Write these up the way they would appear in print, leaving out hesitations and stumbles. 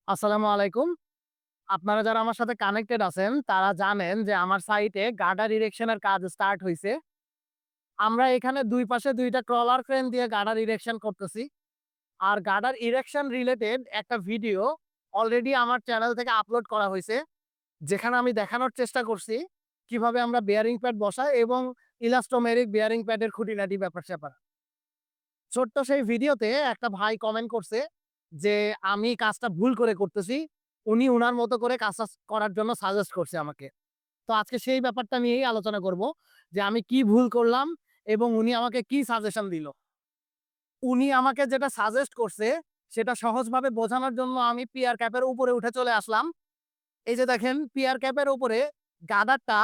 আসসালামু আলাইকুম। আপনারা যারা আমার সাথে কানেক্টেড আছেন, তারা জানেন যে আমার সাইটে গার্ডার ইরেকশনের কাজ স্টার্ট হইছে। আমরা এখানে ২ পাশে ২ টা ক্রলার ক্রেন দিয়ে গার্ডার ইরেকশন করতেছি। আর গার্ডার ইরেকশন রিলেটেড একটা ভিডিও অলরেডি আমার চ্যানেল থেকে আপলোড করা হইছে। যেখানে আমি দেখানোর চেষ্টা করছি কিভাবে আমরা বেয়ারিং প্যাড বসাই এবং ইলাস্টোমেরিক বেয়ারিং প্যাডের খুঁটিনাটি ব্যাপার-স্যাপার। ছোট্ট সেই ভিডিওতে একটা ভাই কমেন্ট করছে যে, "আমি কাজটা ভুল করে করতেছি।" উনি উনার মতো করে কাজটা করার জন্য সাজেস্ট করছে আমাকে। তো আজকে সেই ব্যাপারটা নিয়েই আলোচনা করব যে, আমি কি ভুল করলাম এবং উনি আমাকে কি সাজেশন দিল। উনি আমাকে যেটা সাজেস্ট করছে, সেটা সহজভাবে বোঝানোর জন্য আমি পিয়ার ক্যাপের উপরে উঠে চলে আসলাম। এই যে দেখেন পিয়ার ক্যাপের উপরে গার্ডারটা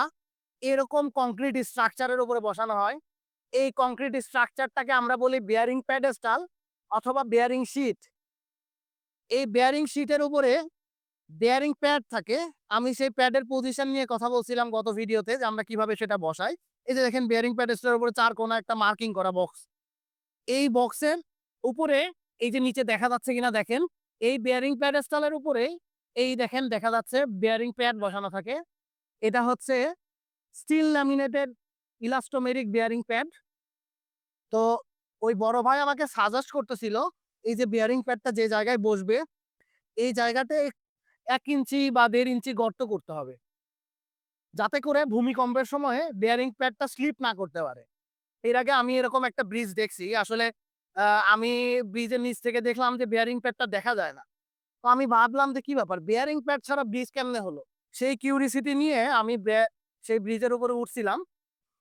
এরকম কংক্রিট স্ট্রাকচারের উপরে বসানো হয়। এই কংক্রিট স্ট্রাকচারটাকে আমরা বলি বেয়ারিং প্যাডেস্টাল অথবা বেয়ারিং শীট। এই বেয়ারিং শীটের উপরে বেয়ারিং প্যাড থাকে। আমি সেই প্যাডের পজিশন নিয়ে কথা বলছিলাম গত ভিডিওতে যে আমরা কিভাবে সেটা বসাই। এই যে দেখেন বেয়ারিং প্যাডেস্টালের উপরে ৪ কোণা একটা মার্কিং করা বক্স। এই বক্সের উপরে এই যে নিচে দেখা যাচ্ছে কিনা দেখেন, এই বেয়ারিং প্যাডেস্টালের উপরেই এই দেখেন দেখা যাচ্ছে বেয়ারিং প্যাড বসানো থাকে। এটা হচ্ছে steel laminated elastomeric bearing pad. তো ওই বড় ভাই আমাকে সাজেস্ট করতেছিল এই যে বেয়ারিং প্যাডটা যে জায়গায় বসবে, এই জায়গাতে ১ ইঞ্চি বা ১.৫ ইঞ্চি গর্ত করতে হবে। যাতে করে ভূমিকম্পের সময়ে বেয়ারিং প্যাডটা স্লিপ না করতে পারে। এর আগে আমি এরকম একটা ব্রিজ দেখছি। আসলে আ আমি ব্রিজের নিচ থেকে দেখলাম যে বেয়ারিং প্যাডটা দেখা যায় না। তো আমি ভাবলাম যে কি ব্যাপার? বেয়ারিং প্যাড ছাড়া ব্রিজ কেমনে হলো? সেই কিউরিসিটি নিয়ে আমি সেই ব্রিজের উপরে উঠছিলাম।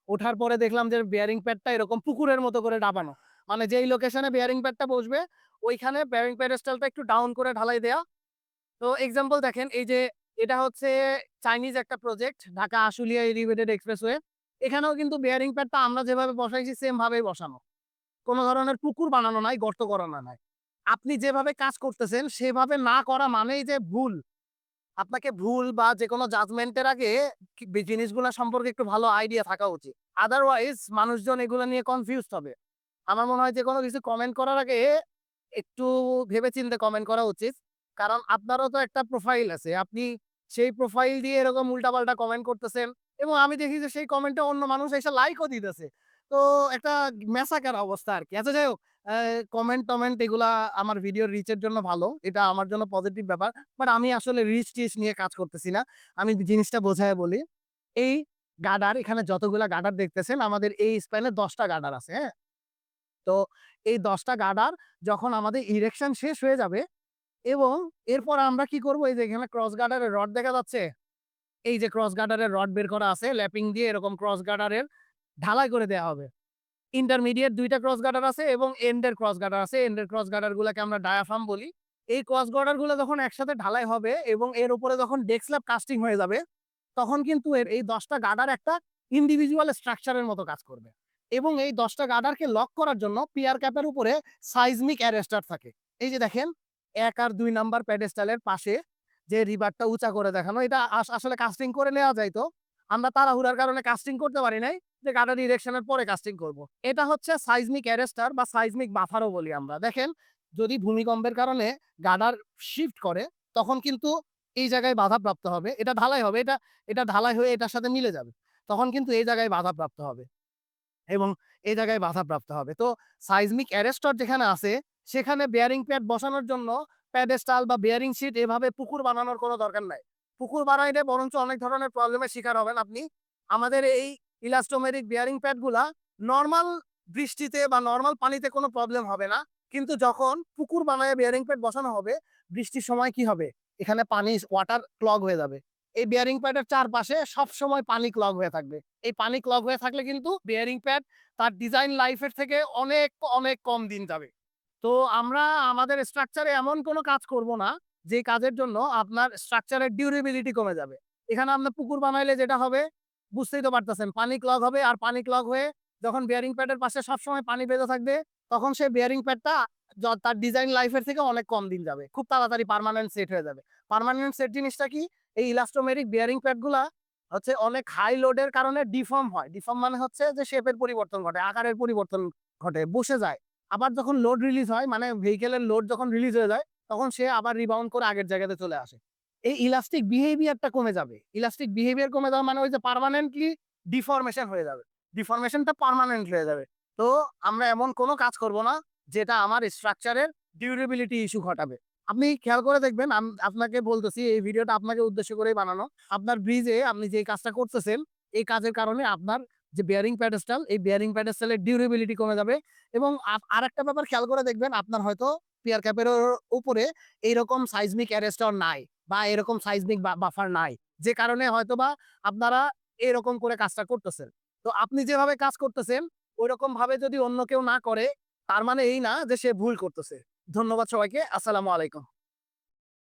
ওঠার পরে দেখলাম যে বেয়ারিং প্যাডটা এরকম পুকুরের মতো করে ডাবানো। মানে যেই লোকেশনে বেয়ারিং প্যাডটা বসবে, ওইখানে বেয়ারিং প্যাডেস্টালটা একটু ডাউন করে ঢালাই দেয়া। তো এক্সাম্পল দেখেন এই যে এটা হচ্ছে চাইনিজ একটা project Dhaka Ashulia elevated expressway. এখানেও কিন্তু বেয়ারিং প্যাডটা আমরা যেভাবে বসাইছি সেম ভাবেই বসানো। কোন ধরনের পুকুর বানানো নাই, গর্ত করানো নাই। আপনি যেভাবে কাজ করতেছেন সেভাবে না করা মানেই যে ভুল। আপনাকে ভুল বা যেকোনো জাজমেন্ট এর আগে জিনিসগুলা সম্পর্কে একটু ভালো আইডিয়া থাকা উচিত। আদারওয়াইজ মানুষজন এগুলা নিয়ে কনফিউজড হবে। আমার মনে হয় যেকোনো কিছু কমেন্ট করার আগে একটু ভেবে-চিন্তে কমেন্ট করা উচিত। কারণ আপনারও তো একটা প্রোফাইল আছে। আপনি সেই প্রোফাইল দিয়ে এরকম উল্টাপাল্টা কমেন্ট করতেছেন এবং আমি দেখি যে সেই কমেন্টে অন্য মানুষ এসে লাইকও দিতেছে। তো একটা মেসাকার অবস্থা আরকি। আচ্ছা যাই হোক, কমেন্ট-টমেন্ট এগুলা আমার ভিডিওর রিচ এর জন্য ভালো। এটা আমার জন্য পজিটিভ ব্যাপার। বাট আমি আসলে রিচ-টিচ নিয়ে কাজ করতেছি না। আমি জিনিসটা বোঝাইয়া বলি। এই গার্ডার এখানে যতগুলা গার্ডার দেখতেছেন আমাদের এই স্প্যানে ১০ টা গার্ডার আছে, হ্যাঁ? তো এই ১০ টা গার্ডার যখন আমাদের ইরেকশন শেষ হয়ে যাবে এবং এরপর আমরা কি করব? এই যে এখানে ক্রস গার্ডারের রড দেখা যাচ্ছে? এই যে ক্রস গার্ডারের রড বের করা আছে ল্যাপিং দিয়ে এরকম ক্রস গার্ডারের ঢালাই করে দেয়া হবে। ইন্টারমিডিয়েট ২ টা ক্রস গার্ডার আছে এবং এন্ড এর ক্রস গার্ডার আছে। এন্ড এর ক্রস গার্ডার গুলাকে আমরা ডায়াফ্রাম বলি। এই ক্রস গার্ডার গুলো যখন একসাথে ঢালাই হবে এবং এর উপরে যখন ডেক স্ল্যাব কাস্টিং হয়ে যাবে, তখন কিন্তু এর এই ১০ টা গার্ডার একটা ইন্ডিভিজুয়াল স্ট্রাকচার এর মতো কাজ করবে। এবং এই ১০ টা গার্ডারকে লক করার জন্য পিয়ার ক্যাপের উপরে সাইজমিক অ্যারেস্টার থাকে। এই যে দেখেন ১ আর ২ নাম্বার প্যাডেস্টালের পাশে যে রিবারটা উঁচা করে দেখানো, এটা আসলে কাস্টিং করে নেওয়া যাইত। আমরা তাড়াহুড়ার কারণে কাস্টিং করতে পারি নাই। যে গার্ডার ইরেকশনের পরে কাস্টিং করব। এটা হচ্ছে সাইজমিক অ্যারেস্টার বা সাইজমিক বাফারও বলি আমরা। দেখেন যদি ভূমিকম্পের কারণে গার্ডার শিফট করে তখন কিন্তু এই জায়গায় বাধাপ্রাপ্ত হবে। এটা ঢালাই হবে। এটা ঢালাই হয়ে এটার সাথে মিলে যাবে। তখন কিন্তু এই জায়গায় বাধাপ্রাপ্ত হবে এবং এই জায়গায় বাধাপ্রাপ্ত হবে। তো সাইজমিক অ্যারেস্টর যেখানে আছে সেখানে বেয়ারিং প্যাড বসানোর জন্য প্যাডেস্টাল বা বেয়ারিং শিট এভাবে পুকুর বানানোর কোনো দরকার নাই। পুকুর বানাইলে বরঞ্চ অনেক ধরনের প্রবলেমের শিকার হবেন আপনি। আমাদের এই ইলাস্টোমেরিক বেয়ারিং প্যাড গুলা নরমাল বৃষ্টিতে বা নরমাল পানিতে কোনো প্রবলেম হবে না। কিন্তু যখন পুকুর বানায়ে বেয়ারিং প্যাড বসানো হবে, বৃষ্টির সময় কি হবে? এখানে পানি ওয়াটার ক্লগ হয়ে যাবে। এই বেয়ারিং প্যাডের চারপাশে সবসময় পানি ক্লগ হয়ে থাকবে। এই পানি ক্লগ হয়ে থাকলে কিন্তু বেয়ারিং প্যাড তার ডিজাইন লাইফ এর থেকে অনেক কম দিন যাবে। তো আমরা আমাদের স্ট্রাকচারে এমন কোনো কাজ করব না, যে কাজের জন্য আপনার স্ট্রাকচারের ডিউরেবিলিটি কমে যাবে। এখানে আপনার পুকুর বানাইলে যেটা হবে বুঝতেই তো পারতেছেন, পানি ক্লগ হবে আর পানি ক্লগ হয়ে যখন বেয়ারিং প্যাডের পাশে সবসময় পানি বেঁধে থাকবে, তখন সেই বেয়ারিং প্যাডটা তার ডিজাইন লাইফ এর থেকে অনেক কম দিন যাবে। খুব তাড়াতাড়ি পার্মানেন্ট সেট হয়ে যাবে। পার্মানেন্ট সেট জিনিসটা কি? এই ইলাস্টোমেরিক বেয়ারিং প্যাড গুলা হচ্ছে অনেক হাই লোডের কারণে ডিফর্ম হয়। ডিফর্ম মানে হচ্ছে যে শেপের পরিবর্তন ঘটে, আকারের পরিবর্তন ঘটে, বসে যায়। আবার যখন লোড রিলিজ হয় মানে ভেহিকলের লোড যখন রিলিজ হয়ে যায় তখন সে আবার রিবাউন্ড করে আগের জায়গাতে চলে আসে। এই ইলাস্টিক বিহেভিয়ারটা কমে যাবে। ইলাস্টিক বিহেভিয়ার কমে যাওয়া মানে ওই যে পার্মানেন্টলি ডিফরমেশন হয়ে যাবে। ডিফরমেশনটা পার্মানেন্ট হয়ে যাবে। তো আমরা এমন কোনো কাজ করব না যেটা আমার স্ট্রাকচারের ডিউরেবিলিটি ইস্যু ঘটাবে। আপনি খেয়াল করে দেখবেন আপনাকে বলতেছি এই ভিডিওটা আপনাকে উদ্দেশ্য করেই বানানো। আপনার ব্রিজে আপনি যে কাজটা করতেছেন, এই কাজের কারণে আপনার যে বেয়ারিং প্যাডেস্টাল, এই বেয়ারিং প্যাডেস্টালের ডিউরেবিলিটি কমে যাবে এবং আরেকটা ব্যাপার খেয়াল করে দেখবেন আপনার হয়তো পিয়ার ক্যাপের উপরে এইরকম সাইজমিক অ্যারেস্টর নাই বা এরকম সাইজমিক বাফার নাই। যে কারণে হয়তোবা আপনারা এরকম করে কাজটা করতেছেন। তো আপনি যেভাবে কাজ করতেছেন, ঐরকম ভাবে যদি অন্য কেউ না করে, তার মানে এই না যে সে ভুল করতেছে। ধন্যবাদ সবাইকে। আসসালামু আলাইকুম।